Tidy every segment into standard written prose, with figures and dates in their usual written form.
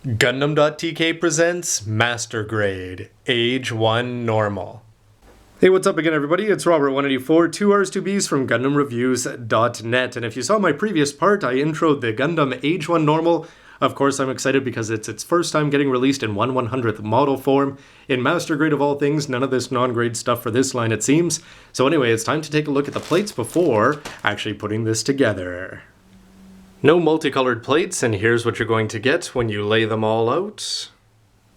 Gundam.tk presents Master Grade, Age-1 Normal. Hey, what's up again, everybody? It's Robert184, 2Rs2Bs from GundamReviews.net, and if you saw my previous part, I introed the Gundam Age-1 Normal. Of course, I'm excited because it's its first time getting released in 1/100th model form. In Master Grade of all things, none of this non-grade stuff for this line, it seems. So anyway, it's time to take a look at the plates before actually putting this together. No multicolored plates, and here's what you're going to get when you lay them all out.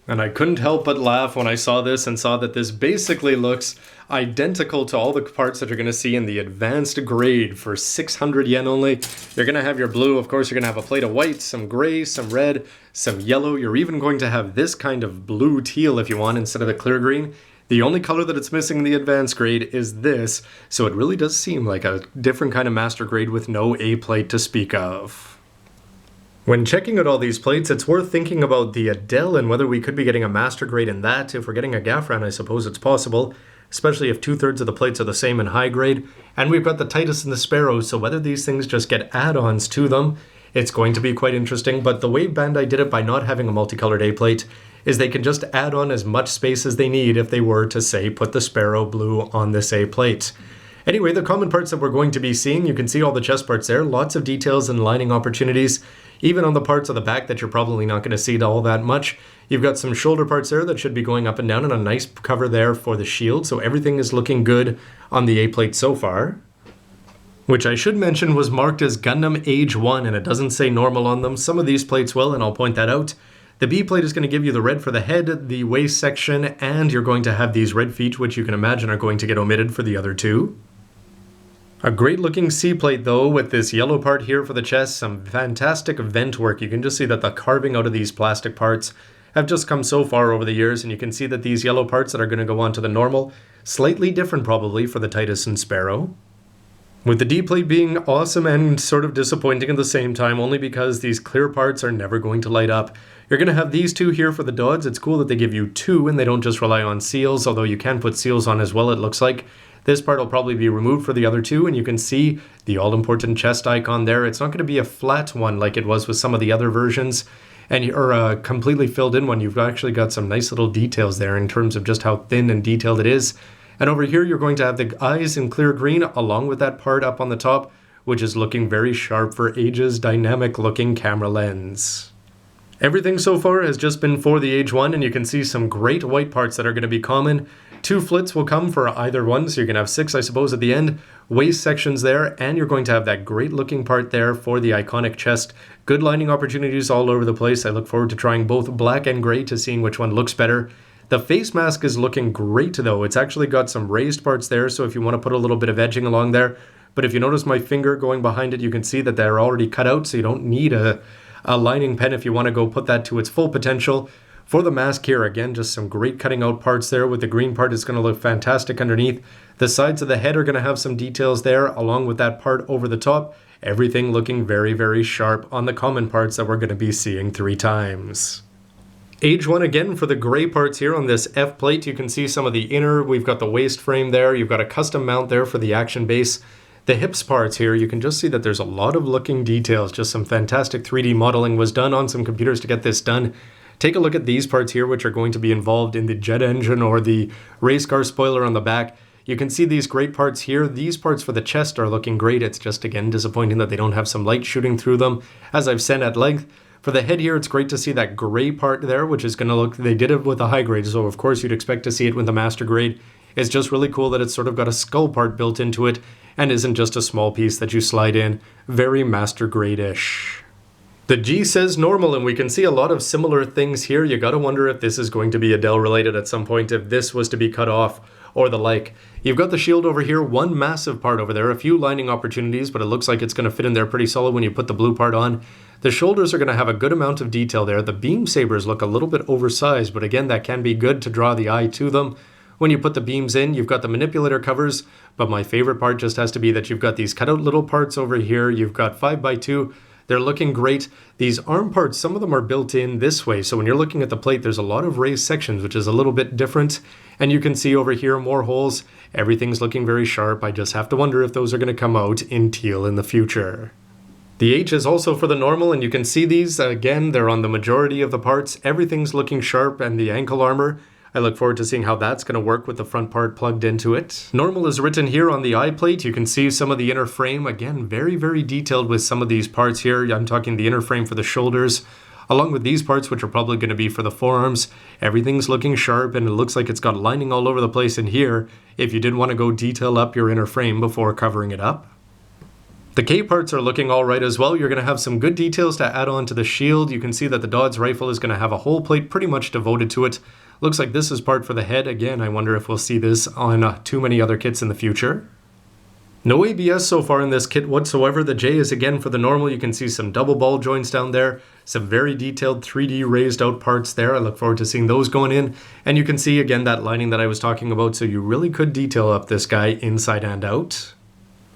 And I couldn't help but laugh when I saw this and saw that this basically looks identical to all the parts that you're going to see in the advanced grade for 600 yen only. You're going to have your blue, of course you're going to have a plate of white, some gray, some red, some yellow. You're even going to have this kind of blue teal if you want instead of the clear green. The only color that it's missing in the advanced grade is this, so it really does seem like a different kind of master grade with no A plate to speak of. When checking out all these plates, it's worth thinking about the Adele and whether we could be getting a master grade in that. If we're getting a Gafran, I suppose it's possible, especially if 2/3 of the plates are the same in high grade. And we've got the Titus and the Sparrow, so whether these things just get add-ons to them, it's going to be quite interesting. But the way Bandai did it by not having a multicolored A plate is they can just add on as much space as they need if they were to, say, put the Sparrow blue on this A plate. Anyway, the common parts that we're going to be seeing, you can see all the chest parts there, lots of details and lining opportunities, even on the parts of the back that you're probably not going to see all that much. You've got some shoulder parts there that should be going up and down, and a nice cover there for the shield, so everything is looking good on the A plate so far. Which I should mention was marked as Gundam Age-1, and it doesn't say normal on them. Some of these plates will, and I'll point that out. The B plate is going to give you the red for the head, the waist section, and you're going to have these red feet, which you can imagine are going to get omitted for the other two. A great looking C plate though, with this yellow part here for the chest, some fantastic vent work. You can just see that the carving out of these plastic parts have just come so far over the years, and you can see that these yellow parts that are going to go on to the normal, slightly different probably for the Titus and Sparrow. With the D plate being awesome and sort of disappointing at the same time, only because these clear parts are never going to light up. You're going to have these two here for the Dodds. It's cool that they give you two and they don't just rely on seals, although you can put seals on as well, it looks like. This part will probably be removed for the other two, and you can see the all-important chest icon there. It's not going to be a flat one like it was with some of the other versions, or a completely filled in one. You've actually got some nice little details there in terms of just how thin and detailed it is. And over here, you're going to have the eyes in clear green, along with that part up on the top, which is looking very sharp for Age's dynamic-looking camera lens. Everything so far has just been for the Age-1, and you can see some great white parts that are going to be common. 2 flits will come for either one, so you're going to have 6, I suppose, at the end. Waist sections there, and you're going to have that great looking part there for the iconic chest. Good lining opportunities all over the place. I look forward to trying both black and gray to seeing which one looks better. The face mask is looking great though. It's actually got some raised parts there, so if you want to put a little bit of edging along there. But if you notice my finger going behind it, you can see that they're already cut out, so you don't need a lining pen if you want to go put that to its full potential. For the mask here, again, just some great cutting out parts there. With the green part, it's going to look fantastic underneath. The sides of the head are going to have some details there, along with that part over the top. Everything looking very, very sharp on the common parts that we're going to be seeing 3 times. Age-1 again for the gray parts here on this F plate. You can see some of the inner. We've got the waist frame there. You've got a custom mount there for the action base. The hips parts here, you can just see that there's a lot of looking details. Just some fantastic 3D modeling was done on some computers to get this done. Take a look at these parts here, which are going to be involved in the jet engine or the race car spoiler on the back. You can see these great parts here. These parts for the chest are looking great. It's just, again, disappointing that they don't have some light shooting through them, as I've said at length. For the head here, it's great to see that gray part there, which is going to look, they did it with a high grade, so of course you'd expect to see it with the master grade. It's just really cool that it's sort of got a skull part built into it, and isn't just a small piece that you slide in. Very master grade-ish. The G says normal, and we can see a lot of similar things here. You gotta wonder if this is going to be Adele related at some point, if this was to be cut off or the like. You've got the shield over here, one massive part over there, a few lining opportunities, but it looks like it's gonna fit in there pretty solid when you put the blue part on. The shoulders are gonna have a good amount of detail there. The beam sabers look a little bit oversized, but again, that can be good to draw the eye to them. When you put the beams in, you've got the manipulator covers, but my favorite part just has to be that you've got these cutout little parts over here. You've got 5x2. They're looking great. These arm parts, some of them are built in this way. So when you're looking at the plate, there's a lot of raised sections, which is a little bit different. And you can see over here more holes. Everything's looking very sharp. I just have to wonder if those are going to come out in teal in the future. The H is also for the normal, and you can see these, again, they're on the majority of the parts. Everything's looking sharp, and the ankle armor, I look forward to seeing how that's going to work with the front part plugged into it. Normal is written here on the eye plate. You can see some of the inner frame, again, very detailed with some of these parts here. I'm talking the inner frame for the shoulders, along with these parts, which are probably going to be for the forearms. Everything's looking sharp, and it looks like it's got lining all over the place in here, if you did want to go detail up your inner frame before covering it up. The K parts are looking alright as well. You're going to have some good details to add on to the shield. You can see that the Dodge rifle is going to have a whole plate pretty much devoted to it. Looks like this is part for the head. Again, I wonder if we'll see this on too many other kits in the future. No ABS so far in this kit whatsoever. The J is again for the normal. You can see some double ball joints down there. Some very detailed 3D raised out parts there. I look forward to seeing those going in. And you can see again that lining that I was talking about. So you really could detail up this guy inside and out.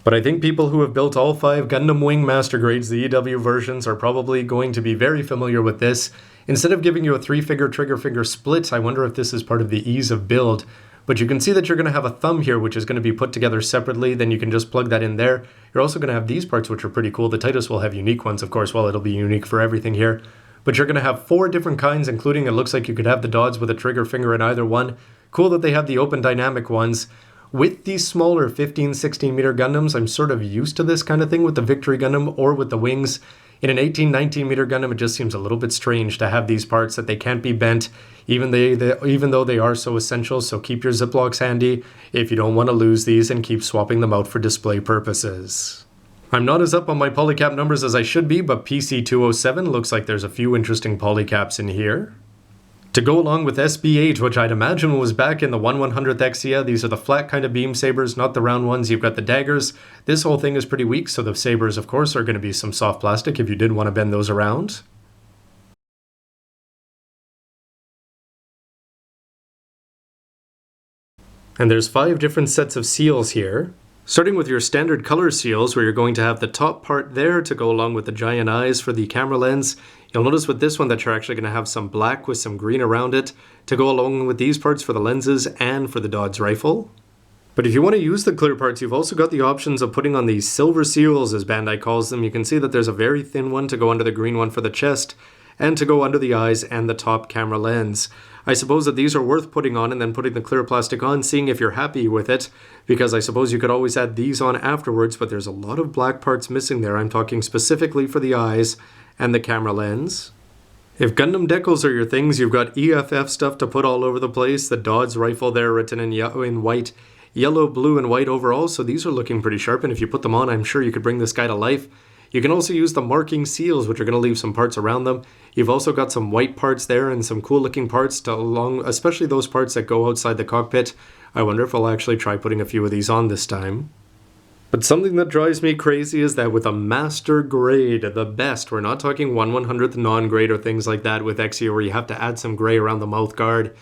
But I think people who have built all 5 Gundam Wing Master Grades, the EW versions, are probably going to be very familiar with this. Instead of giving you a 3-finger trigger finger split, I wonder if this is part of the ease of build. But you can see that you're going to have a thumb here, which is going to be put together separately. Then you can just plug that in there. You're also going to have these parts, which are pretty cool. The Titus will have unique ones, of course. Well, it'll be unique for everything here. But you're going to have 4 different kinds, including it looks like you could have the Dodge with a trigger finger in either one. Cool that they have the open dynamic ones. With these smaller 15-16 meter Gundams, I'm sort of used to this kind of thing with the Victory Gundam or with the Wings. In an 18-19 meter Gundam, it just seems a little bit strange to have these parts that they can't be bent, even though they are so essential. So keep your Ziplocs handy if you don't want to lose these, and keep swapping them out for display purposes. I'm not as up on my polycap numbers as I should be, but PC207 looks like there's a few interesting polycaps in here. To go along with SB8, which I'd imagine was back in the 1/100th Exia, these are the flat kind of beam sabers, not the round ones. You've got the daggers. This whole thing is pretty weak, so the sabers, of course, are going to be some soft plastic if you did want to bend those around. And there's 5 different sets of seals here. Starting with your standard color seals, where you're going to have the top part there to go along with the giant eyes for the camera lens. You'll notice with this one that you're actually going to have some black with some green around it to go along with these parts for the lenses and for the Dodge rifle. But if you want to use the clear parts, you've also got the options of putting on these silver seals, as Bandai calls them. You can see that there's a very thin one to go under the green one for the chest, and to go under the eyes and the top camera lens. I suppose that these are worth putting on and then putting the clear plastic on, seeing if you're happy with it, because I suppose you could always add these on afterwards, but there's a lot of black parts missing there. I'm talking specifically for the eyes and the camera lens. If Gundam decals are your things, you've got EFF stuff to put all over the place. The Dodge rifle there written in white, yellow, blue, and white overall, so these are looking pretty sharp, and if you put them on, I'm sure you could bring this guy to life. You can also use the marking seals, which are going to leave some parts around them. You've also got some white parts there and some cool looking parts especially those parts that go outside the cockpit. I wonder if I'll actually try putting a few of these on this time. But something that drives me crazy is that with a master grade, the best, we're not talking 1/100th non-grade or things like that with Exia where you have to add some gray around the mouth guard.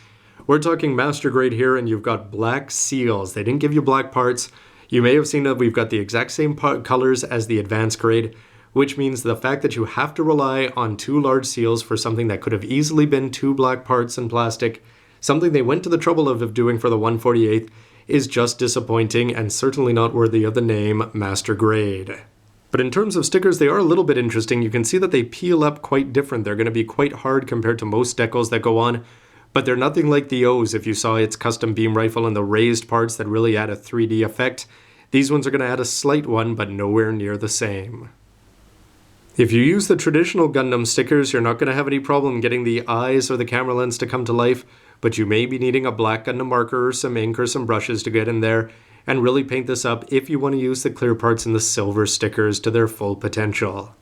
We're talking master grade here, and you've got black seals. They didn't give you black parts. You may have seen that we've got the exact same colors as the advanced grade, which means the fact that you have to rely on 2 large seals for something that could have easily been 2 black parts in plastic, something they went to the trouble of doing for the 148th, is just disappointing and certainly not worthy of the name Master Grade. But in terms of stickers, they are a little bit interesting. You can see that they peel up quite different. They're going to be quite hard compared to most decals that go on, but they're nothing like the O's if you saw its custom beam rifle and the raised parts that really add a 3D effect. These ones are going to add a slight one, but nowhere near the same. If you use the traditional Gundam stickers, you're not going to have any problem getting the eyes or the camera lens to come to life, but you may be needing a black Gundam marker or some ink or some brushes to get in there and really paint this up if you want to use the clear parts and the silver stickers to their full potential.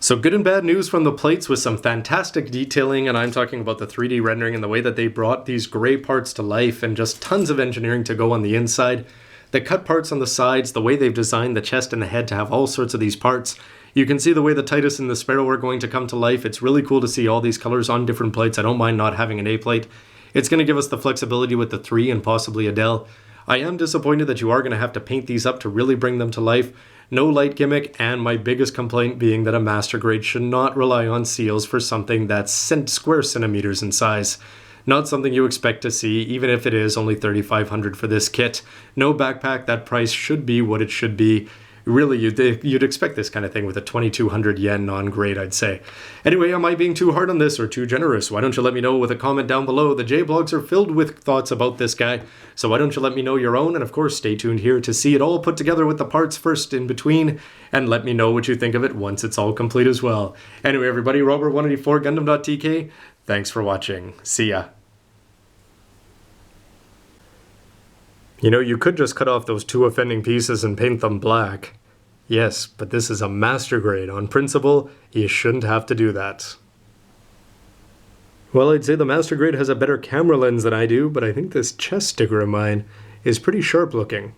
So good and bad news from the plates with some fantastic detailing, and I'm talking about the 3D rendering and the way that they brought these gray parts to life and just tons of engineering to go on the inside. The cut parts on the sides, the way they've designed the chest and the head to have all sorts of these parts. You can see the way the Titus and the Sparrow are going to come to life. It's really cool to see all these colors on different plates. I don't mind not having an A plate. It's going to give us the flexibility with the 3 and possibly a Del. I am disappointed that you are going to have to paint these up to really bring them to life. No light gimmick, and my biggest complaint being that a master grade should not rely on seals for something that's square centimeters in size. Not something you expect to see, even if it is only $3,500 for this kit. No backpack, that price should be what it should be. Really, you'd expect this kind of thing with a 2,200 yen non-grade, I'd say. Anyway, am I being too hard on this or too generous? Why don't you let me know with a comment down below? The J-blogs are filled with thoughts about this guy, so why don't you let me know your own? And of course, stay tuned here to see it all put together with the parts first in between, and let me know what you think of it once it's all complete as well. Anyway, everybody, Robert184, Gundam.tk, thanks for watching. See ya. You know, you could just cut off those 2 offending pieces and paint them black. Yes, but this is a master grade. On principle, you shouldn't have to do that. Well, I'd say the master grade has a better camera lens than I do, but I think this chest sticker of mine is pretty sharp looking.